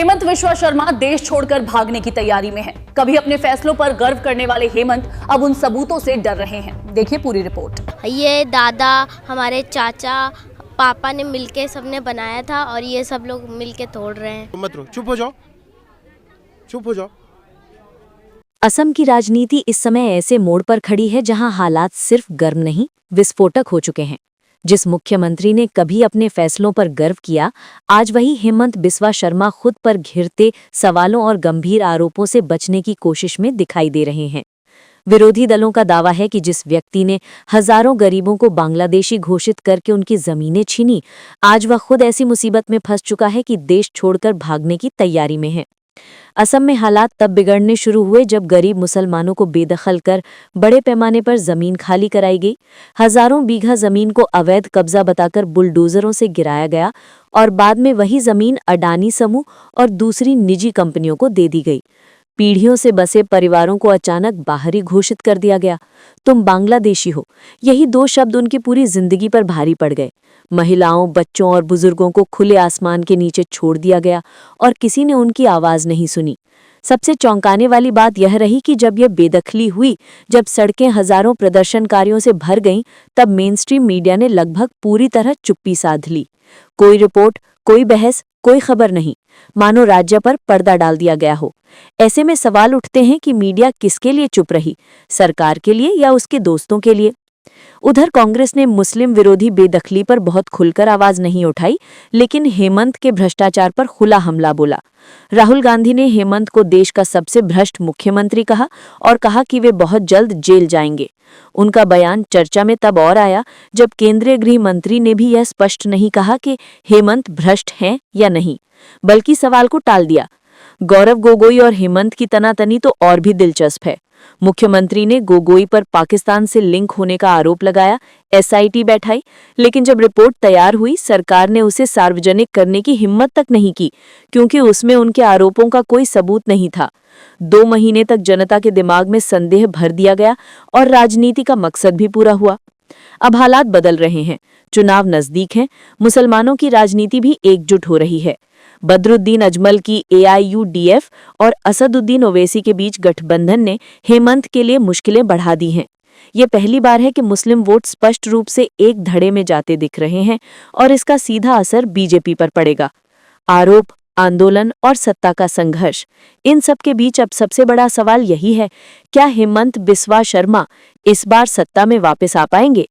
हेमंत बिस्वा शर्मा देश छोड़कर भागने की तैयारी में हैं। कभी अपने फैसलों पर गर्व करने वाले हेमंत अब उन सबूतों से डर रहे हैं। देखिए पूरी रिपोर्ट। ये दादा, हमारे चाचा, पापा ने मिलके सबने बनाया था और ये सब लोग मिलके तोड़ रहे हैं। मत रो, चुप हो जाओ, चुप हो जाओ। असम की राजनीति इस समय ऐसे मोड़ पर खड़ी है जहां हालात सिर्फ गर्म नहीं, विस्फोटक हो चुके हैं। जिस मुख्यमंत्री ने कभी अपने फैसलों पर गर्व किया, आज वही हेमंत बिस्वा शर्मा खुद पर घिरते सवालों और गंभीर आरोपों से बचने की कोशिश में दिखाई दे रहे हैं। विरोधी दलों का दावा है कि जिस व्यक्ति ने हजारों गरीबों को बांग्लादेशी घोषित करके उनकी जमीनें छीनी, आज वह खुद ऐसी मुसीबत में फंस चुका है कि देश छोड़कर भागने की तैयारी में है। असम में हालात तब बिगड़ने शुरू हुए जब गरीब मुसलमानों को बेदखल कर बड़े पैमाने पर जमीन खाली कराई गई। हजारों बीघा जमीन को अवैध कब्जा बताकर बुलडोजरों से गिराया गया और बाद में वही जमीन अडानी समूह और दूसरी निजी कंपनियों को दे दी गई। पीढ़ियों से बसे परिवारों को अचानक बाहरी घोषित कर दिया गया। तुम बांग्लादेशी हो, यही दो शब्द उनकी पूरी जिंदगी पर भारी पड़ गए। महिलाओं, बच्चों और बुजुर्गों को खुले आसमान के नीचे छोड़ दिया गया और किसी ने उनकी आवाज नहीं सुनी। सबसे चौंकाने वाली बात यह रही कि जब यह बेदखली हुई, जब सड़कें हजारों प्रदर्शनकारियों से भर गईं, तब मेनस्ट्रीम मीडिया ने लगभग पूरी तरह चुप्पी साध ली। कोई रिपोर्ट, कोई बहस, कोई खबर नहीं, मानो राज्य पर पर्दा डाल दिया गया हो। ऐसे में सवाल उठते हैं कि मीडिया किसके लिए चुप रही, सरकार के लिए या उसके दोस्तों के लिए? उधर कांग्रेस ने मुस्लिम विरोधी बेदखली पर बहुत खुलकर आवाज नहीं उठाई, लेकिन हेमंत के भ्रष्टाचार पर खुला हमला बोला। राहुल गांधी ने हेमंत को देश का सबसे भ्रष्ट मुख्यमंत्री कहा और कहा कि वे बहुत जल्द जेल जाएंगे। उनका बयान चर्चा में तब और आया जब केंद्रीय गृह मंत्री ने भी यह स्पष्ट नहीं कहा कि हेमंत भ्रष्ट हैं या नहीं, बल्कि सवाल को टाल दिया। गौरव गोगोई और हेमंत की तनातनी तो और भी दिलचस्प है। मुख्यमंत्री ने गोगोई पर पाकिस्तान से लिंक होने का आरोप लगाया, एसआईटी बैठाई, लेकिन जब रिपोर्ट तैयार हुई, सरकार ने उसे सार्वजनिक करने की हिम्मत तक नहीं की, क्योंकि उसमें उनके आरोपों का कोई सबूत नहीं था। 2 महीने तक जनता के दिमाग में संदेह भर दिया गया और राजनीति का मकसद भी पूरा हुआ। अब हालात बदल रहे हैं, चुनाव नजदीक हैं, मुसलमानों की राजनीति भी एकजुट हो रही है। बदरुद्दीन अजमल की AIUDF और असदुद्दीन ओवैसी के बीच गठबंधन ने हेमंत के लिए मुश्किलें बढ़ा दी हैं। ये पहली बार है कि मुस्लिम वोट स्पष्ट रूप से एक धड़े में जाते दिख रहे हैं और इसका सीधा असर बीजेपी पर पड़ेगा। आरोप, आंदोलन और सत्ता का संघर्ष, इन सब के बीच अब सबसे बड़ा सवाल यही है, क्या हेमंत बिस्वा शर्मा इस बार सत्ता में वापस आ पाएंगे?